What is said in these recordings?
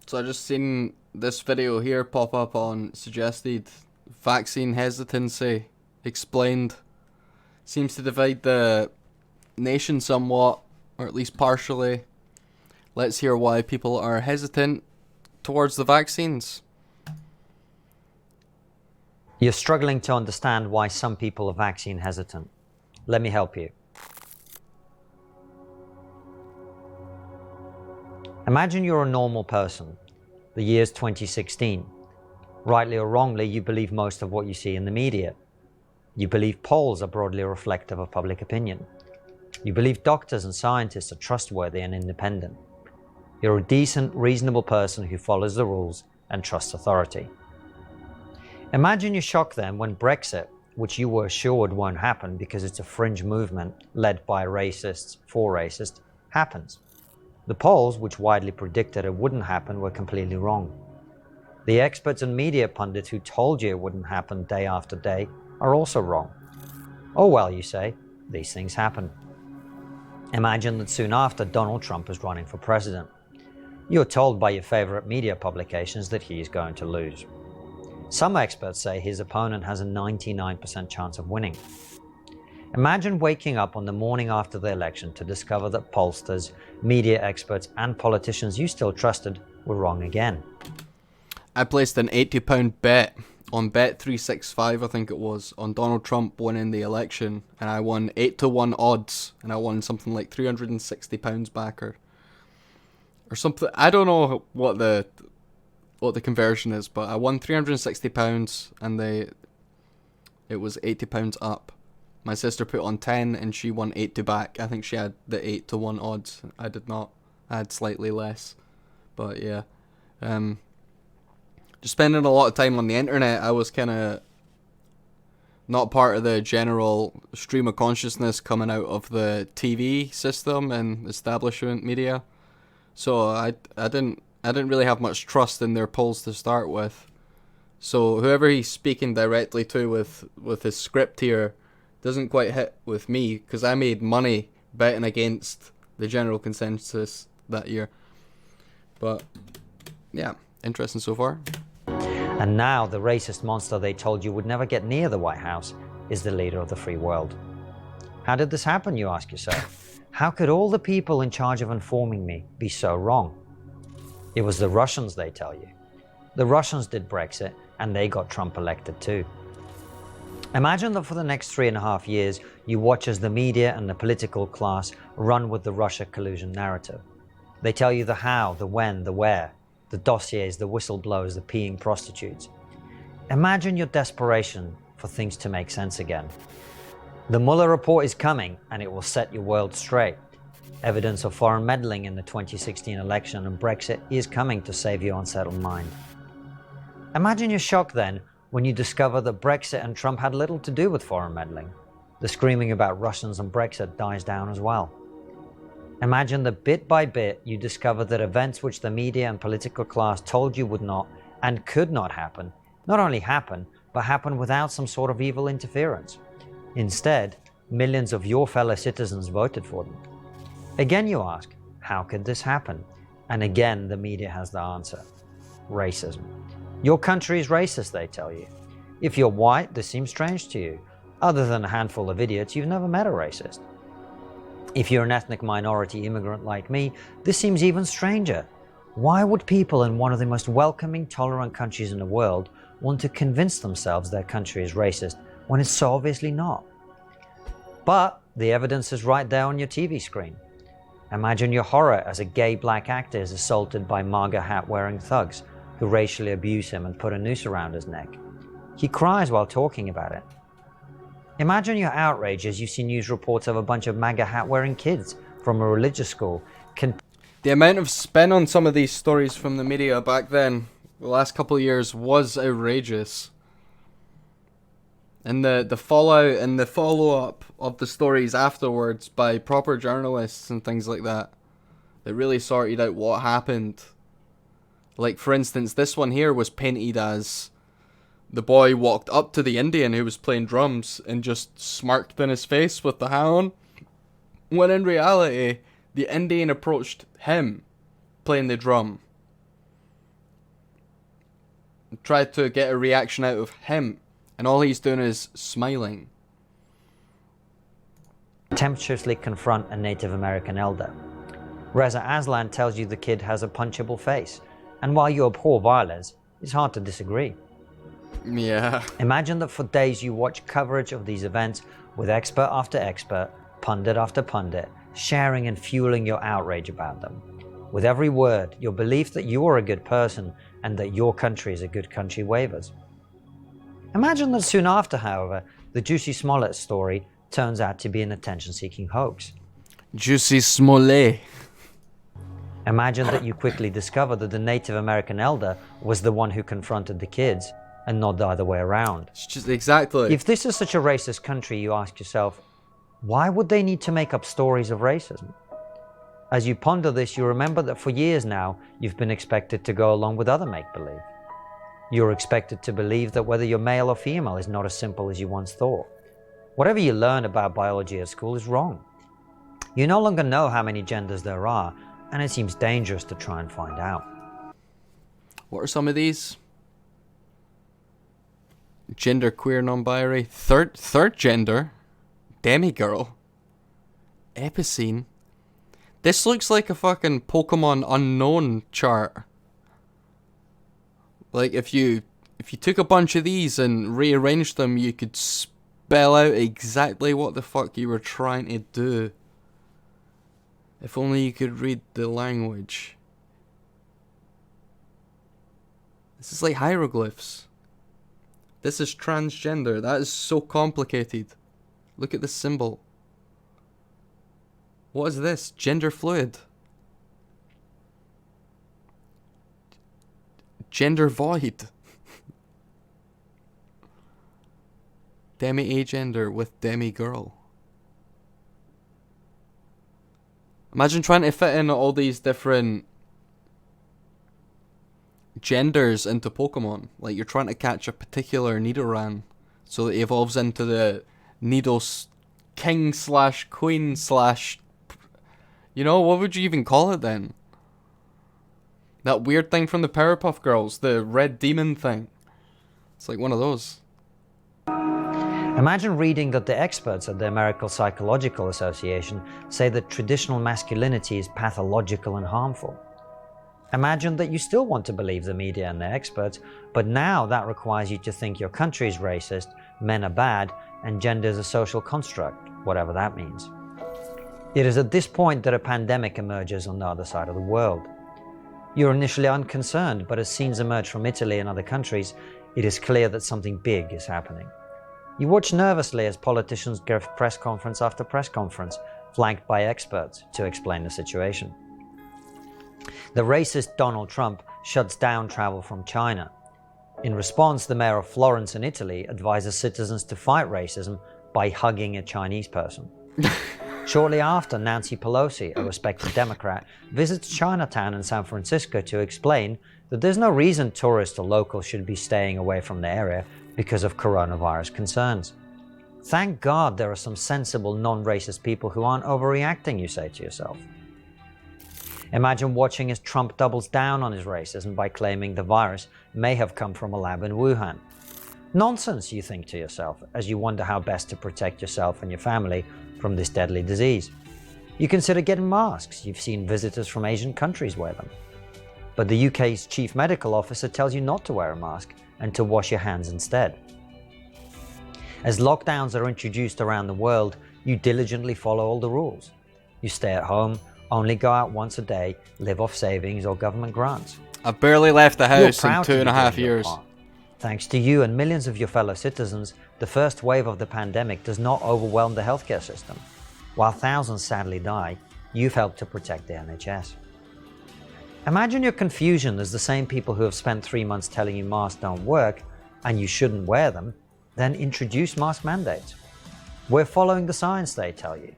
So I just seen this video here pop up on suggested vaccine hesitancy explained. Seems to divide the nation somewhat, or at least partially. Let's hear why people are hesitant towards the vaccines. You're struggling to understand why some people are vaccine hesitant. Let me help you. Imagine you're a normal person. The year's 2016. Rightly or wrongly, you believe most of what you see in the media. You believe polls are broadly reflective of public opinion. You believe doctors and scientists are trustworthy and independent. You're a decent, reasonable person who follows the rules and trusts authority. Imagine your shock then when Brexit, which you were assured won't happen because it's a fringe movement led by racists for racists, happens. The polls, which widely predicted it wouldn't happen, were completely wrong. The experts and media pundits who told you it wouldn't happen day after day are also wrong. Oh well, you say, these things happen. Imagine that soon after Donald Trump is running for president. You're told by your favorite media publications that he is going to lose. Some experts say his opponent has a 99% chance of winning. Imagine waking up on the morning after the election to discover that pollsters, media experts, and politicians you still trusted were wrong again. I placed an £80 bet on Bet365, I think it was, on Donald Trump winning the election, and I won 8-1 odds, and I won something like £360 back or something. I don't know what the conversion is, but I won £360 and it was £80 up. My sister put on 10 and she won 80 back. I think she had the 8-1 odds. I did not. I had slightly less. But yeah. Just spending a lot of time on the internet, I was kind of not part of the general stream of consciousness coming out of the TV system and establishment media. So I didn't really have much trust in their polls to start with. So whoever he's speaking directly to with his script here doesn't quite hit with me, because I made money betting against the general consensus that year. But yeah, interesting so far. And now the racist monster they told you would never get near the White House is the leader of the free world. How did this happen, you ask yourself? How could all the people in charge of informing me be so wrong? It was the Russians, they tell you. The Russians did Brexit, and they got Trump elected too. Imagine that for the next 3.5 years, you watch as the media and the political class run with the Russia collusion narrative. They tell you the how, the when, the where, the dossiers, the whistleblowers, the peeing prostitutes. Imagine your desperation for things to make sense again. The Mueller report is coming, and it will set your world straight. Evidence of foreign meddling in the 2016 election and Brexit is coming to save your unsettled mind. Imagine your shock then when you discover that Brexit and Trump had little to do with foreign meddling. The screaming about Russians and Brexit dies down as well. Imagine that bit by bit you discover that events which the media and political class told you would not and could not happen, not only happen, but happen without some sort of evil interference. Instead, millions of your fellow citizens voted for them. Again you ask, how could this happen? And again the media has the answer. Racism. Your country is racist, they tell you. If you're white, this seems strange to you. Other than a handful of idiots, you've never met a racist. If you're an ethnic minority immigrant like me, this seems even stranger. Why would people in one of the most welcoming, tolerant countries in the world want to convince themselves their country is racist when it's so obviously not? But the evidence is right there on your TV screen. Imagine your horror as a gay black actor is assaulted by MAGA hat-wearing thugs who racially abuse him and put a noose around his neck. He cries while talking about it. Imagine your outrage as you see news reports of a bunch of MAGA hat-wearing kids from a religious school. The amount of spin on some of these stories from the media back then, the last couple of years, was outrageous. And the fallout and the follow-up of the stories afterwards by proper journalists and things like that really sorted out what happened. Like, for instance, this one here was painted as the boy walked up to the Indian who was playing drums and just smirked in his face with the hat on, when in reality, the Indian approached him playing the drum. tried to get a reaction out of him, and all he's doing is smiling. Contemptuously confront a Native American elder. Reza Aslan tells you the kid has a punchable face, and while you abhor violence, it's hard to disagree. Yeah. Imagine that for days you watch coverage of these events with expert after expert, pundit after pundit, sharing and fueling your outrage about them. With every word, your belief that you are a good person and that your country is a good country wavers. Imagine that soon after, however, the Juicy Smollett story turns out to be an attention-seeking hoax. Juicy Smollett. Imagine that you quickly discover that the Native American elder was the one who confronted the kids and not the other way around. It's just exactly. If this is such a racist country, you ask yourself, why would they need to make up stories of racism? As you ponder this, you remember that for years now, you've been expected to go along with other make-believe. You're expected to believe that whether you're male or female is not as simple as you once thought. Whatever you learn about biology at school is wrong. You no longer know how many genders there are, and it seems dangerous to try and find out. What are some of these? Gender queer non-binary. Third gender. Demigirl. Epicene. This looks like a fucking Pokemon Unknown chart. Like if you took a bunch of these and rearranged them, you could spell out exactly what the fuck you were trying to do. If only you could read the language. This is like hieroglyphs. This is transgender. That is so complicated. Look at the symbol. What is this? Gender fluid. Gender void. Demi-agender with demi-girl. Imagine trying to fit in all these different genders into Pokemon. Like you're trying to catch a particular Nidoran so that it evolves into the Nidos king / queen / you know, what would you even call it then? That weird thing from the Powerpuff Girls, the red demon thing. It's like one of those. Imagine reading that the experts at the American Psychological Association say that traditional masculinity is pathological and harmful. Imagine that you still want to believe the media and their experts, but now that requires you to think your country is racist, men are bad, and gender is a social construct, whatever that means. It is at this point that a pandemic emerges on the other side of the world. You're initially unconcerned, but as scenes emerge from Italy and other countries, it is clear that something big is happening. You watch nervously as politicians give press conference after press conference, flanked by experts, to explain the situation. The racist Donald Trump shuts down travel from China. In response, the mayor of Florence in Italy advises citizens to fight racism by hugging a Chinese person. Shortly after, Nancy Pelosi, a respected Democrat, visits Chinatown in San Francisco to explain that there's no reason tourists or locals should be staying away from the area because of coronavirus concerns. Thank God there are some sensible, non-racist people who aren't overreacting, you say to yourself. Imagine watching as Trump doubles down on his racism by claiming the virus may have come from a lab in Wuhan. Nonsense, you think to yourself, as you wonder how best to protect yourself and your family from this deadly disease. You consider getting masks. You've seen visitors from Asian countries wear them. But the UK's chief medical officer tells you not to wear a mask and to wash your hands instead. As lockdowns are introduced around the world, you diligently follow all the rules. You stay at home, only go out once a day, live off savings or government grants. I've barely left the house in You're proud to be 2.5 doing your years. part. Thanks to you and millions of your fellow citizens, the first wave of the pandemic does not overwhelm the healthcare system. While thousands sadly die, you've helped to protect the NHS. Imagine your confusion as the same people who have spent 3 months telling you masks don't work and you shouldn't wear them, then introduce mask mandates. We're following the science, they tell you.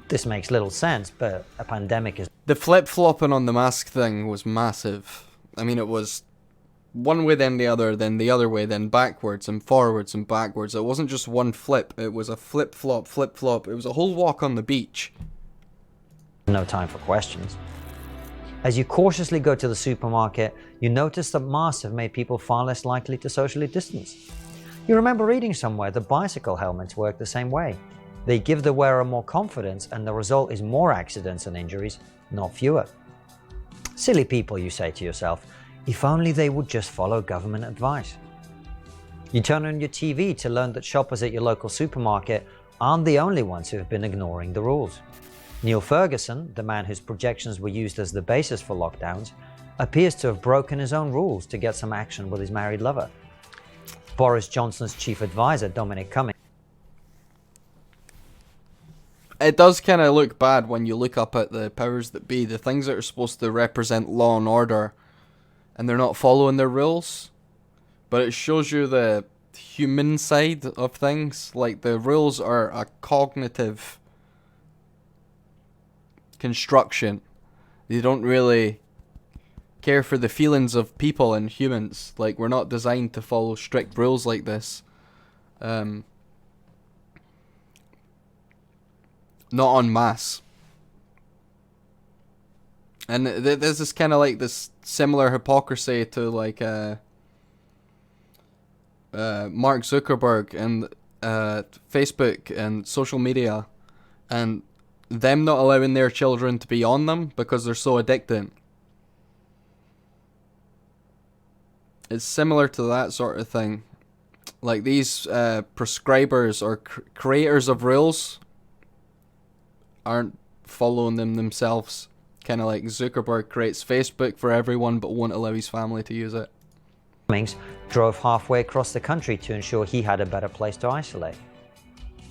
This makes little sense, but a pandemic is... The flip-flopping on the mask thing was massive. I mean, it was one way then the other way, then backwards and forwards and backwards. It wasn't just one flip, it was a flip-flop, flip-flop. It was a whole walk on the beach. No time for questions. As you cautiously go to the supermarket, you notice that masks have made people far less likely to socially distance. You remember reading somewhere that bicycle helmets work the same way. They give the wearer more confidence, and the result is more accidents and injuries, not fewer. Silly people, you say to yourself, if only they would just follow government advice. You turn on your TV to learn that shoppers at your local supermarket aren't the only ones who have been ignoring the rules. Neil Ferguson, the man whose projections were used as the basis for lockdowns, appears to have broken his own rules to get some action with his married lover. Boris Johnson's chief advisor, Dominic Cummings, it does kind of look bad when you look up at the powers that be, the things that are supposed to represent law and order, and they're not following their rules. But it shows you the human side of things. Like, the rules are a cognitive construction. They don't really care for the feelings of people and humans. Like, we're not designed to follow strict rules like this. Not en masse. And this is kind of like this similar hypocrisy to like Mark Zuckerberg and Facebook and social media, and them not allowing their children to be on them because they're so addicting. It's similar to that sort of thing. Like, these prescribers or creators of rules aren't following them themselves. Kind of like Zuckerberg creates Facebook for everyone but won't allow his family to use it. Cummings drove halfway across the country to ensure he had a better place to isolate.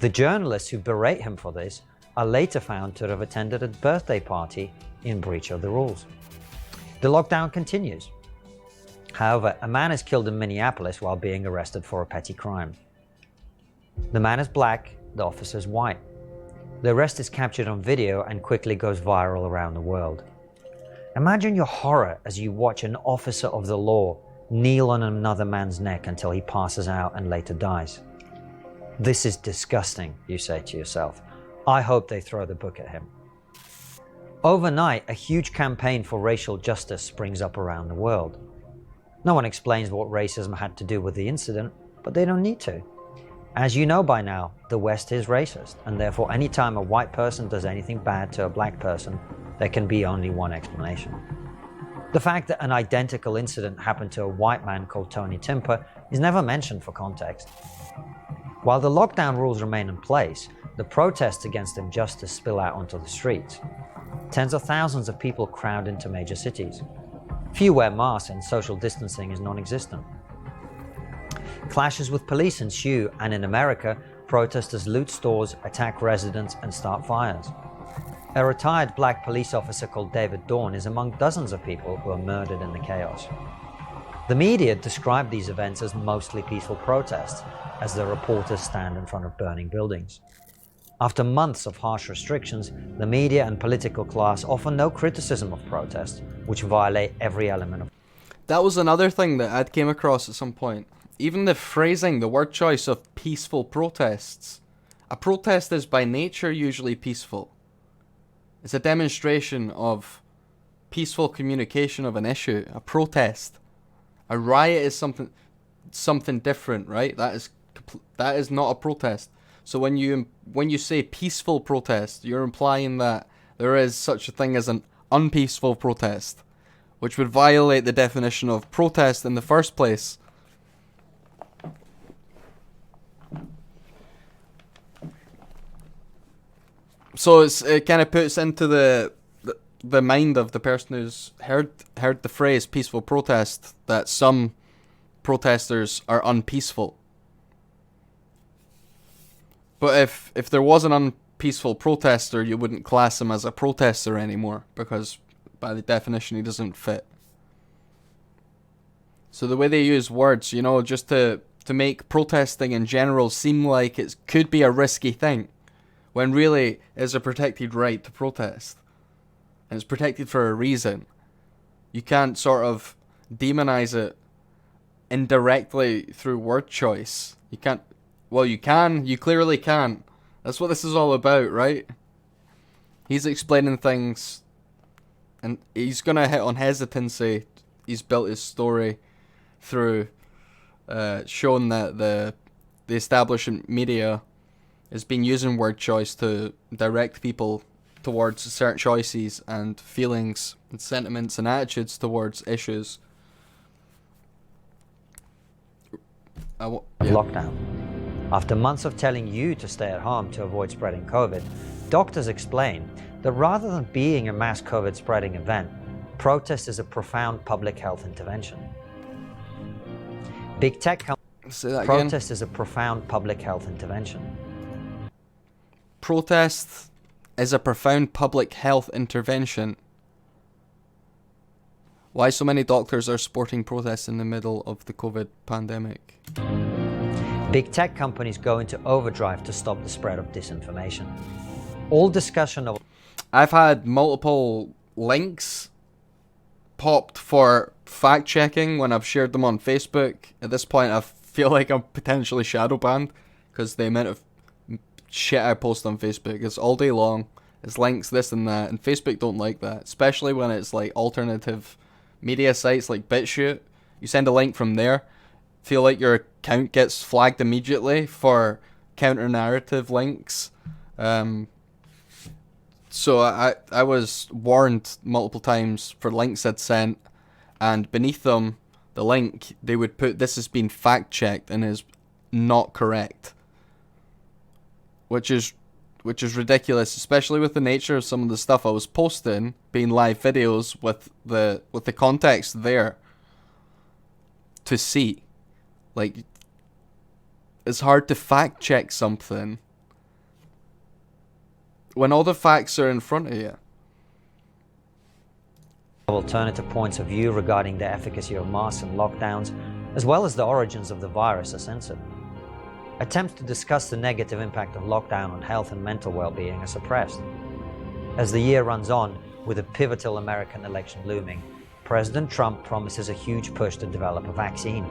The journalists who berate him for this are later found to have attended a birthday party in breach of the rules. The lockdown continues. However, a man is killed in Minneapolis while being arrested for a petty crime. The man is black, the officer is white. The arrest is captured on video and quickly goes viral around the world. Imagine your horror as you watch an officer of the law kneel on another man's neck until he passes out and later dies. This is disgusting, you say to yourself. I hope they throw the book at him. Overnight, a huge campaign for racial justice springs up around the world. No one explains what racism had to do with the incident, but they don't need to. As you know by now, the West is racist, and therefore anytime a white person does anything bad to a black person, there can be only one explanation. The fact that an identical incident happened to a white man called Tony Timper is never mentioned for context. While the lockdown rules remain in place, the protests against injustice spill out onto the streets. Tens of thousands of people crowd into major cities. Few wear masks and social distancing is non-existent. Clashes with police ensue, and in America, protesters loot stores, attack residents, and start fires. A retired black police officer called David Dorn is among dozens of people who are murdered in the chaos. The media describe these events as mostly peaceful protests, as the reporters stand in front of burning buildings. After months of harsh restrictions, the media and political class offer no criticism of protests, which violate every element of. That was another thing that I'd came across at some point. Even the phrasing, the word choice of peaceful protests. A protest is by nature usually peaceful. It's a demonstration of peaceful communication of an issue. A protest. A riot is something different, right? That is not a protest. So when you say peaceful protest, you're implying that there is such a thing as an unpeaceful protest, which would violate the definition of protest in the first place. So it kind of puts into the mind of the person who's heard the phrase peaceful protest that some protesters are unpeaceful. But if there was an unpeaceful protester, you wouldn't class him as a protester anymore, because by the definition he doesn't fit. So the way they use words, just to make protesting in general seem like it could be a risky thing, when really it's a protected right to protest. And it's protected for a reason. You can't sort of demonize it indirectly through word choice. You can't. Well, you can. You clearly can. That's what this is all about, right? He's explaining things and he's gonna hit on hesitancy. He's built his story through showing that the establishment media has been using word choice to direct people towards certain choices and feelings and sentiments and attitudes towards issues. Lockdown. After months of telling you to stay at home to avoid spreading COVID, doctors explain that rather than being a mass COVID spreading event, protest is a profound public health intervention. Big tech protest is a profound public health intervention. Protest is a profound public health intervention. Why so many doctors are supporting protests in the middle of the COVID pandemic? Big tech companies go into overdrive to stop the spread of disinformation. All discussion of... I've had multiple links popped for fact checking when I've shared them on Facebook. At this point, I feel like I'm potentially shadow banned because the amount of shit I post on Facebook is all day long. It's links, this and that, and Facebook don't like that, especially when it's like alternative media sites like BitChute. You send a link from there, feel like your account gets flagged immediately for counter-narrative links. So I was warned multiple times for links I'd sent, and beneath them, the link, they would put, "This has been fact-checked and is not correct." Which is ridiculous, especially with the nature of some of the stuff I was posting being live videos with the context there to see. Like, it's hard to fact check something when all the facts are in front of you. Alternative points of view regarding the efficacy of masks and lockdowns, as well as the origins of the virus, are censored. Attempts to discuss the negative impact of lockdown on health and mental well-being are suppressed. As the year runs on, with a pivotal American election looming, President Trump promises a huge push to develop a vaccine.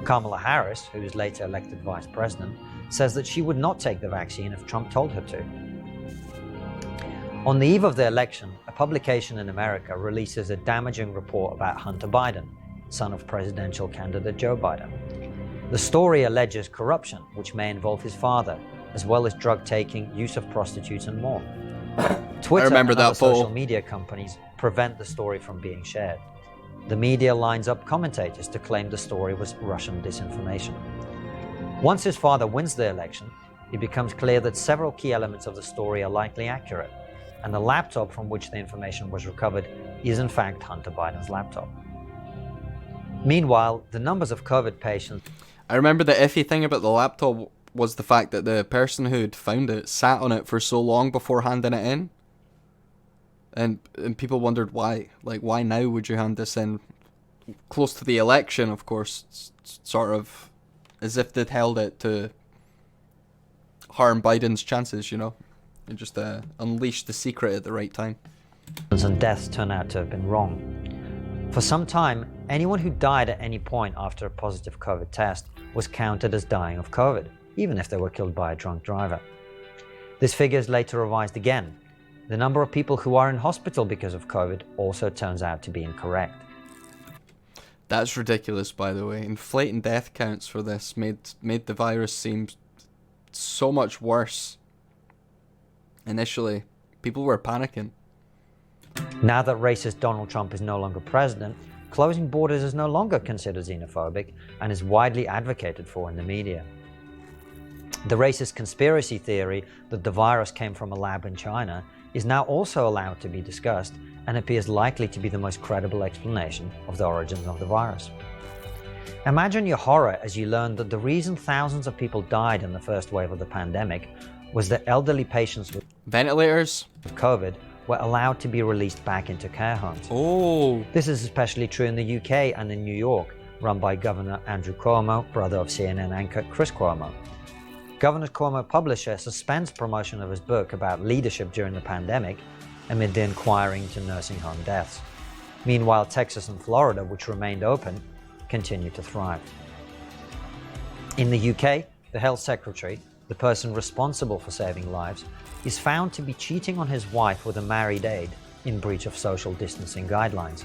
Kamala Harris, who was later elected vice president, says that she would not take the vaccine if Trump told her to. On the eve of the election, a publication in America releases a damaging report about Hunter Biden, son of presidential candidate Joe Biden. The story alleges corruption, which may involve his father, as well as drug taking, use of prostitutes, and more. Twitter and other social media companies prevent the story from being shared. The media lines up commentators to claim the story was Russian disinformation. Once his father wins the election, it becomes clear that several key elements of the story are likely accurate, and the laptop from which the information was recovered is in fact Hunter Biden's laptop. Meanwhile, the numbers of COVID patients... I remember the iffy thing about the laptop was the fact that the person who'd found it sat on it for so long before handing it in. And people wondered why. Like, why now would you hand this in? Close to the election, of course, sort of as if they'd held it to harm Biden's chances, you know? And just unleash the secret at the right time. And deaths turn out to have been wrong. For some time, anyone who died at any point after a positive COVID test was counted as dying of COVID, even if they were killed by a drunk driver. This figure is later revised again. The number of people who are in hospital because of COVID also turns out to be incorrect. That's ridiculous, by the way. Inflating death counts for this made the virus seem so much worse. Initially, people were panicking. Now that racist Donald Trump is no longer president, closing borders is no longer considered xenophobic and is widely advocated for in the media. The racist conspiracy theory that the virus came from a lab in China is now also allowed to be discussed and appears likely to be the most credible explanation of the origins of the virus. Imagine your horror as you learn that the reason thousands of people died in the first wave of the pandemic was that elderly patients with ventilators with COVID were allowed to be released back into care homes. Oh. This is especially true in the UK and in New York, run by Governor Andrew Cuomo, brother of CNN anchor Chris Cuomo. Governor Cuomo publisher suspends promotion of his book about leadership during the pandemic amid the inquiry into nursing home deaths. Meanwhile, Texas and Florida, which remained open, continue to thrive. In the UK, the health secretary, the person responsible for saving lives, is found to be cheating on his wife with a married aide in breach of social distancing guidelines.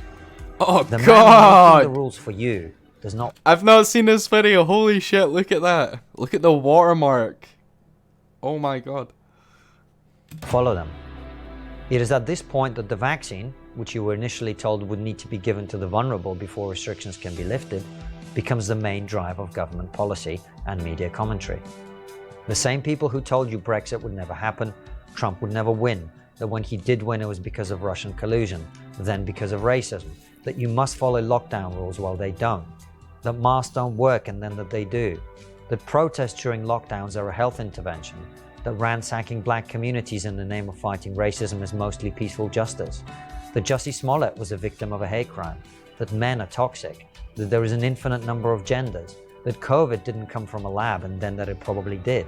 Oh The man god! making the rules for you does not I've not seen this video. Holy shit, look at that. Look at the watermark. Oh my god. follow them. It is at this point that the vaccine, which you were initially told would need to be given to the vulnerable before restrictions can be lifted, becomes the main drive of government policy and media commentary. The same people who told you Brexit would never happen, Trump would never win, that when he did win it was because of Russian collusion, then because of racism, that you must follow lockdown rules while they don't, that masks don't work and then that they do, that protests during lockdowns are a health intervention, that ransacking black communities in the name of fighting racism is mostly peaceful justice, that Jussie Smollett was a victim of a hate crime, that men are toxic, that there is an infinite number of genders, that COVID didn't come from a lab and then that it probably did,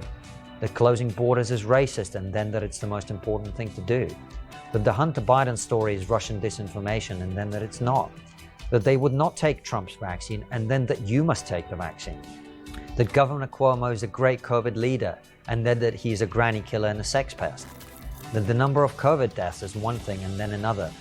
that closing borders is racist and then that it's the most important thing to do, that the Hunter Biden story is Russian disinformation and then that it's not, that they would not take Trump's vaccine and then that you must take the vaccine, that Governor Cuomo is a great COVID leader and then that he is a granny killer and a sex pest, that the number of COVID deaths is one thing and then another,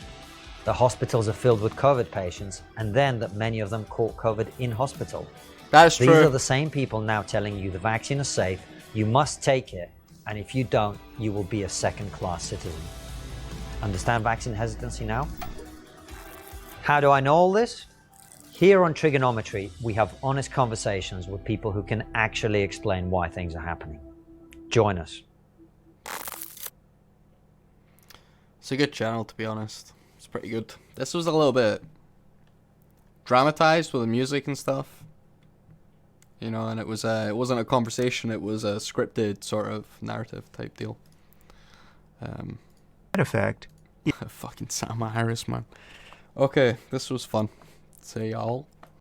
the hospitals are filled with COVID patients and then that many of them caught COVID in hospital. That's true. These are the same people now telling you the vaccine is safe, you must take it, and if you don't, you will be a second-class citizen. Understand vaccine hesitancy now? How do I know all this? Here on Triggernometry, we have honest conversations with people who can actually explain why things are happening. Join us. It's a good channel, to be honest. It's pretty good. This was a little bit dramatized with the music and stuff. You know, and it wasn't a conversation, it was a scripted sort of narrative type deal. Side effect. Fucking Sam Harris, man. Okay, this was fun. See y'all